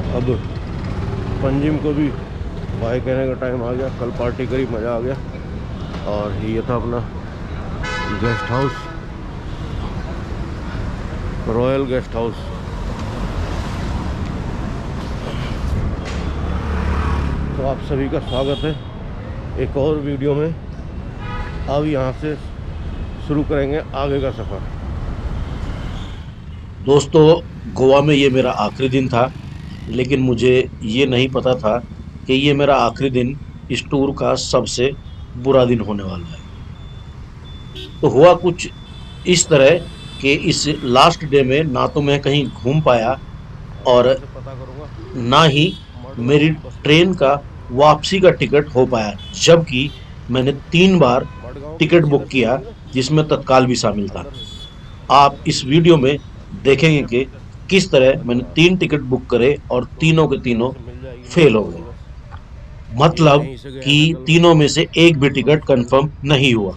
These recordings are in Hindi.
अब पंजिम को भी बाय कहने का टाइम आ गया। कल पार्टी करी, मज़ा आ गया। और ये था अपना guest house, royal guest house. तो आप सभी का स्वागत है एक और वीडियो में। अब यहाँ से शुरू करेंगे आगे का सफ़र। दोस्तों, गोवा में ये मेरा आखिरी दिन था, लेकिन मुझे ये नहीं पता था कि ये मेरा आखिरी दिन इस टूर का सबसे बुरा दिन होने वाला है। तो हुआ कुछ इस तरह कि इस लास्ट डे में ना तो मैं कहीं घूम पाया और से पता करूँगा ना ही मडगांव मेरी बस ट्रेन का वापसी का टिकट हो पाया, जबकि मैंने 3 बार मडगांव की टिकट बस बुक इधर से किया, जाती है ना, जिसमें तत्काल भी शामिल था। अंदर से। आप इस वीडियो में देखेंगे कि किस तरह मैंने अच्छा, 3 टिकट बुक करे और तो तीनों के इधर तीनों से मिल जाएगी फेल हो मडगांव की गए। बस। ये मतलब यहीं से गया कि था कल मैं, तीनों में से एक भी बस टिकट स्टैंड से। कंफर्म नहीं हुआ।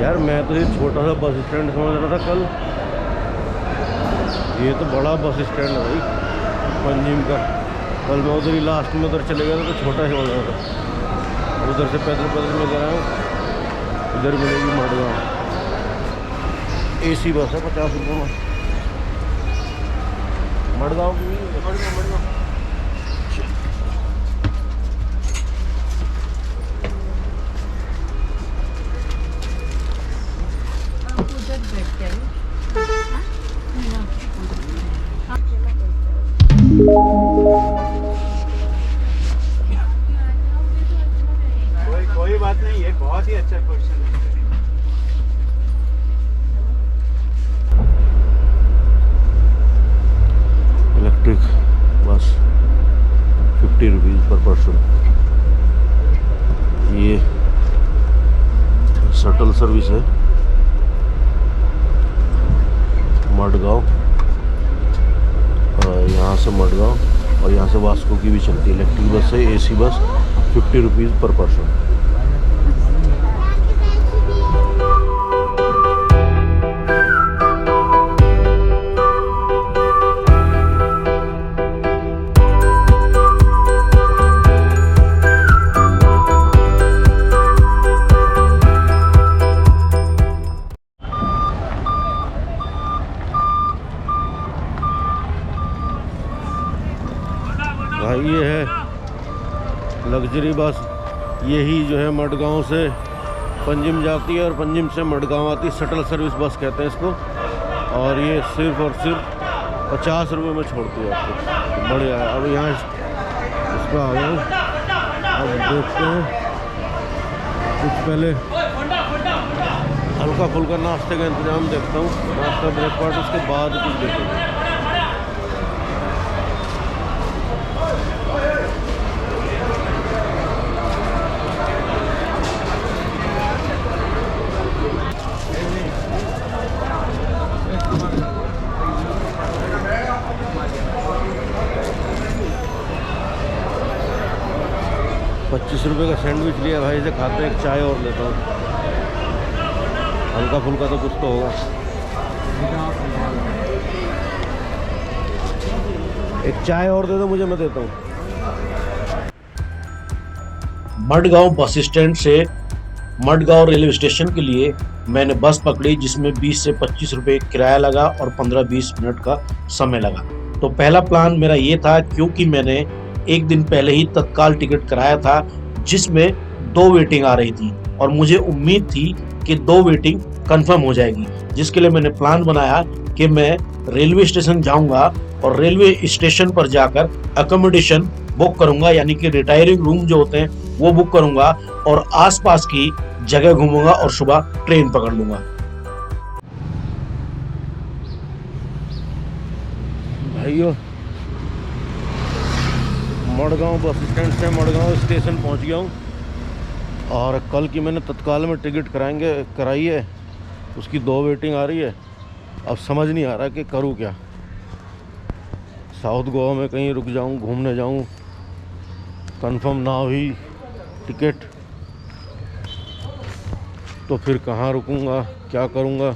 यार मैं तो ये छोटा सा बस स्टैंड समझ रहा था कल, ये तो बड़ा बस स्टैंड है भाई पंजिम का। कल मैं उधर ही लास्ट में उधर चले गया था तो छोटा ही समझ रहा था। उधर से पैदल पैदल में गया हूँ, इधर मिलेगी मडगांव। AC बस है 50 रुपये में, मडगांव की भी है। मडगांव उधर बैठ जाइए। कोई बात नहीं है, बहुत ही अच्छा क्वेश्चन है। इलेक्ट्रिक बस 50 रुपीज़ पर पर्सन। ये शटल सर्विस है मडगांव, यहाँ से मडगांव और यहाँ से वास्को की भी चलती है। इलेक्ट्रिक बस है, AC बस 50 रुपीज़ पर पर्सन। भाई ये है लग्जरी बस, यही जो है मडगांव से पंजिम जाती है और पंजिम से मडगांव आती है। शटल सर्विस बस कहते हैं इसको। और ये सिर्फ और सिर्फ 50 रुपये में छोड़ती है आपको। बढ़िया है। अब यहाँ इसका आ गया हूँ, अब देखते हैं। कुछ पहले हल्का फुल्का नाश्ते का इंतज़ाम देखता हूँ, नाश्ता ब्रेकफास्ट, उसके बाद कुछ देखेंगे। ₹25 का सैंडविच लिया भाई से, खाते हैं। एक चाय और लेता हूँ, हल्का फुल्का तो कुछ तो होगा। एक चाय और दे दो मुझे, मैं देता हूँ। मडगांव बस स्टैंड से मडगांव रेलवे स्टेशन के लिए मैंने बस पकड़ी, जिसमें 20 से 25 रुपये किराया लगा और 15-20 मिनट का समय लगा। तो पहला प्लान मेरा ये था, क्योंकि मैंने एक दिन पहले ही तत्काल टिकट कराया था, जिसमें 2 वेटिंग आ रही थी और मुझे उम्मीद थी कि 2 वेटिंग कंफर्म हो जाएगी, जिसके लिए मैंने प्लान बनाया कि मैं रेलवे स्टेशन जाऊंगा और रेलवे स्टेशन पर जाकर अकोमोडेशन बुक करूंगा, यानी कि रिटायरिंग रूम जो होते हैं वो बुक करूंगा और आसपास की जगह घूमूंगा और सुबह ट्रेन पकड़ लूंगा। भाइयों, मडगांव बस स्टैंड से मडगांव स्टेशन पहुंच गया हूं और कल की मैंने तत्काल में टिकट कराई है, उसकी 2 वेटिंग आ रही है। अब समझ नहीं आ रहा कि करूं क्या। साउथ गोवा में कहीं रुक जाऊं, घूमने जाऊं, कंफर्म ना हुई टिकट तो फिर कहाँ रुकूंगा, क्या करूँगा।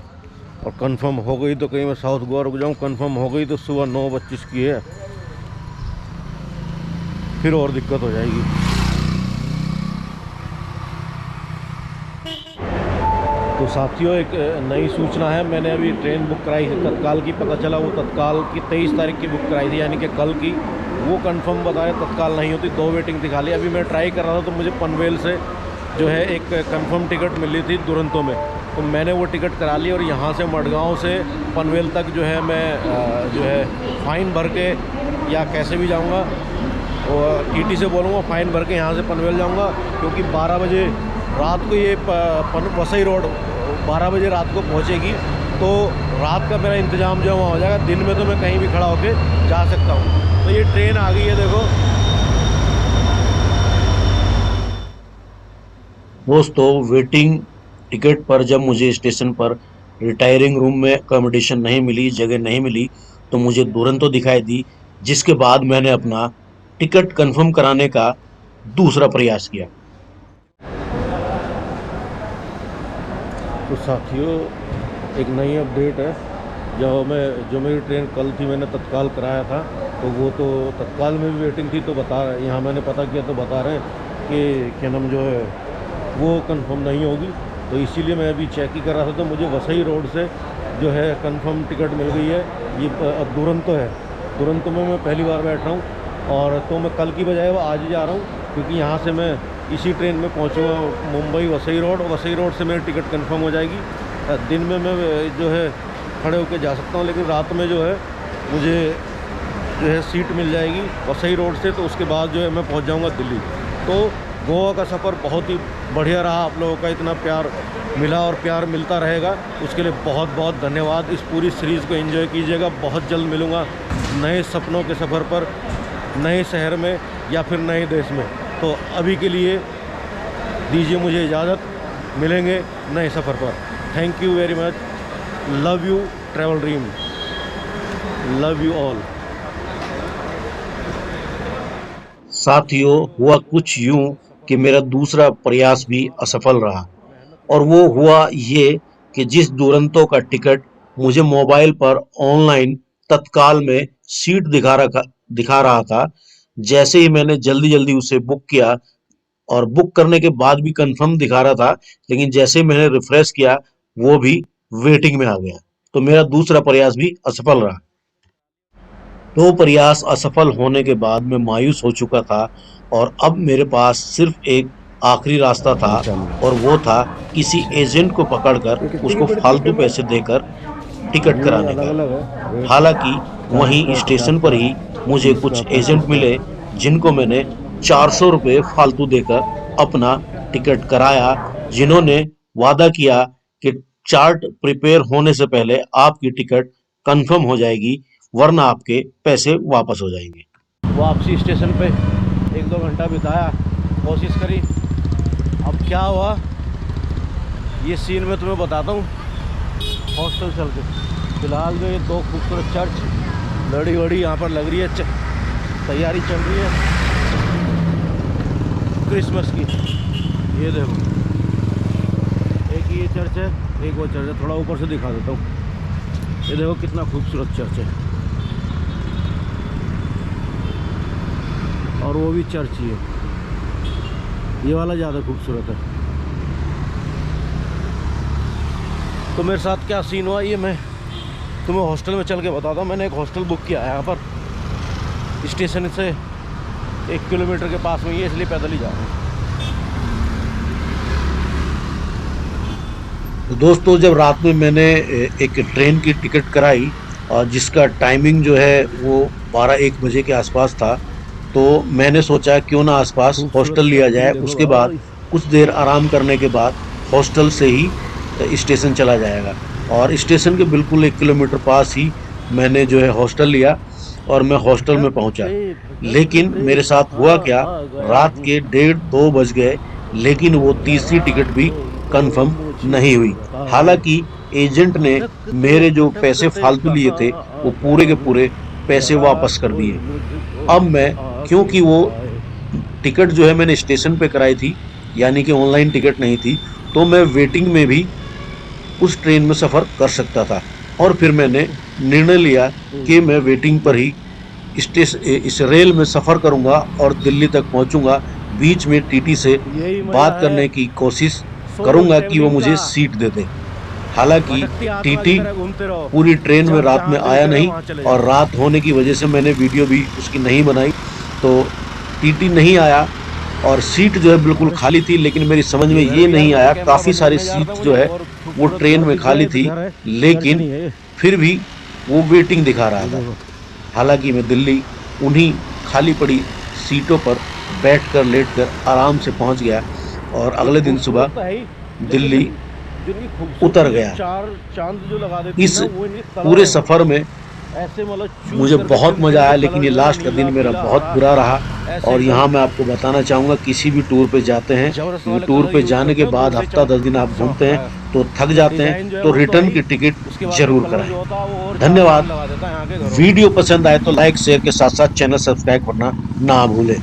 और कंफर्म हो गई तो कहीं मैं साउथ गोवा रुक जाऊँ, कंफर्म हो गई तो सुबह 9:25 की है, फिर और दिक्कत हो जाएगी। तो साथियों, एक नई सूचना है। मैंने अभी ट्रेन बुक कराई थी तत्काल की, पता चला वो तत्काल की 23 तारीख की बुक कराई थी, यानी कि कल की। वो कंफर्म बताया तत्काल नहीं होती, 2 वेटिंग दिखा ली। अभी मैं ट्राई कर रहा था तो मुझे पनवेल से जो है एक कंफर्म टिकट मिली थी दुरंतो में, तो मैंने वो टिकट करा ली और यहाँ से मडगांव से पनवेल तक जो है मैं जो है फ़ाइन भर के या कैसे भी जाऊँगा, और टीटी से बोलूँगा फ़ाइन भर के यहाँ से पनवेल जाऊँगा, क्योंकि 12 बजे रात को ये वसई रोड 12 बजे रात को पहुँचेगी। तो रात का मेरा इंतज़ाम जो वहाँ हो जाएगा, दिन में तो मैं कहीं भी खड़ा होके जा सकता हूँ। तो ये ट्रेन आ गई है, देखो। दोस्तों, वेटिंग टिकट पर जब मुझे स्टेशन पर रिटायरिंग रूम में अकोमोडेशन नहीं मिली, जगह नहीं मिली, तो मुझे दुरंतो दिखाई दी, जिसके बाद मैंने अपना टिकट कंफर्म कराने का दूसरा प्रयास किया। तो साथियों, एक नई अपडेट है। जो मेरी ट्रेन कल थी, मैंने तत्काल कराया था, तो वो तो तत्काल में भी वेटिंग थी, तो यहाँ मैंने पता किया तो बता रहे हैं कि क्या नाम जो है वो कंफर्म नहीं होगी। तो इसीलिए मैं अभी चेक ही कर रहा था, तो मुझे वसई रोड से जो है कंफर्म टिकट मिल गई है। ये दुरंतो है, दुरंतो में मैं पहली बार बैठ रहा हूँ, और तो मैं कल की बजाय वो आज ही जा रहा हूँ, क्योंकि यहाँ से मैं इसी ट्रेन में पहुँचूँगा मुंबई वसई रोड, और वसई रोड से मेरी टिकट कंफर्म हो जाएगी। दिन में मैं जो है खड़े होकर जा सकता हूँ, लेकिन रात में जो है मुझे जो है सीट मिल जाएगी वसई रोड से, तो उसके बाद जो है मैं पहुँच जाऊँगा दिल्ली। तो गोवा का सफ़र बहुत ही बढ़िया रहा। आप लोगों का इतना प्यार मिला और प्यार मिलता रहेगा, उसके लिए बहुत बहुत धन्यवाद। इस पूरी सीरीज़ को एंजॉय कीजिएगा। बहुत जल्द मिलूँगा नए सपनों के सफ़र पर, नए शहर में या फिर नए देश में। तो अभी के लिए दीजिए मुझे इजाज़त, मिलेंगे नए सफ़र पर। Thank you very much. Love you travel dream, love you all. साथियों, हुआ कुछ यूं कि मेरा दूसरा प्रयास भी असफल रहा, और वो हुआ ये कि जिस दुरंतो का टिकट मुझे मोबाइल पर ऑनलाइन तत्काल में सीट दिखा रहा था, जैसे ही मैंने जल्दी जल्दी उसे बुक किया, और बुक करने के बाद भी कंफर्म दिखा रहा था, लेकिन जैसे ही मैंने रिफ्रेश किया वो भी वेटिंग में आ गया। तो मेरा दूसरा प्रयास भी असफल रहा। 2 प्रयास असफल होने के बाद मैं मायूस हो चुका था, और अब मेरे पास सिर्फ एक आखिरी रास्ता था, और वो था किसी एजेंट को पकड़कर उसको फालतू पैसे देकर टिकट कराने का। हालांकि वहीं स्टेशन पर ही मुझे कुछ एजेंट मिले, जिनको मैंने 400 रुपये फालतू देकर अपना टिकट कराया, जिन्होंने वादा किया कि चार्ट प्रिपेयर होने से पहले आपकी टिकट कंफर्म हो जाएगी, वरना आपके पैसे वापस हो जाएंगे। वापसी स्टेशन पे 1-2 घंटा बिताया, कोशिश करी। अब क्या हुआ ये सीन मैं तुम्हें बताता हूँ हॉस्टल चल के। फिलहाल जो ये 2 खूबसूरत चर्च लड़ी वड़ी यहाँ पर लग रही है, तैयारी चल रही है क्रिसमस की। ये देखो, एक ये चर्च है, एक वो चर्च है। थोड़ा ऊपर से दिखा देता हूँ। ये देखो कितना खूबसूरत चर्च है, और वो भी चर्च ही है। ये वाला ज़्यादा खूबसूरत है। तो मेरे साथ क्या सीन हुआ ये मैं तुम्हें हॉस्टल में चल के बताता हूँ। मैंने एक हॉस्टल बुक किया है यहाँ पर स्टेशन से 1 किलोमीटर के पास में ही है, इसलिए पैदल ही जा रहा हूँ। तो दोस्तों, जब रात में मैंने एक ट्रेन की टिकट कराई, और जिसका टाइमिंग जो है वो 12-1 बजे के आसपास था, तो मैंने सोचा क्यों ना आसपास हॉस्टल लिया जाए। उसके बाद कुछ देर आराम करने के बाद हॉस्टल से ही स्टेशन चला जाएगा, और स्टेशन के बिल्कुल 1 किलोमीटर पास ही मैंने जो है हॉस्टल लिया, और मैं हॉस्टल में पहुंचा। लेकिन मेरे साथ हुआ क्या, रात के 1:30-2 बज गए, लेकिन वो तीसरी टिकट भी कंफर्म नहीं हुई। हालांकि एजेंट ने मेरे जो पैसे फालतू लिए थे वो पूरे के पूरे पैसे वापस कर दिए। अब मैं, क्योंकि वो टिकट जो है मैंने स्टेशन पे कराई थी, यानी कि ऑनलाइन टिकट नहीं थी, तो मैं वेटिंग में भी उस ट्रेन में सफ़र कर सकता था। और फिर मैंने निर्णय लिया कि मैं वेटिंग पर ही इस रेल में सफ़र करूंगा और दिल्ली तक पहुंचूंगा। बीच में टीटी से बात करने की कोशिश करूंगा कि वो मुझे सीट दे दे। हालांकि टीटी पूरी ट्रेन में रात में आया नहीं और रात होने की वजह से मैंने वीडियो भी उसकी नहीं बनाई, तो टीटी नहीं आया और सीट जो है बिल्कुल खाली थी। लेकिन मेरी समझ में ये नहीं आया, काफ़ी सारी सीट जो है वो ट्रेन में खाली थी, लेकिन फिर भी वो वेटिंग दिखा रहा था। हालांकि मैं दिल्ली उन्हीं खाली पड़ी सीटों पर बैठकर लेटकर आराम से पहुंच गया और अगले दिन सुबह दिल्ली उतर गया। इस पूरे सफ़र में मुझे बहुत मज़ा आया, लेकिन ये लास्ट का दिन मेरा बहुत बुरा रहा। और यहाँ मैं आपको बताना चाहूँगा, किसी भी टूर पे जाते हैं, टूर पे जाने के बाद हफ्ता 10 दिन आप घूमते हैं तो थक जाते हैं, तो रिटर्न की टिकट जरूर कराएं। धन्यवाद। वीडियो पसंद आए तो लाइक शेयर के साथ साथ चैनल सब्सक्राइब करना ना भूलें।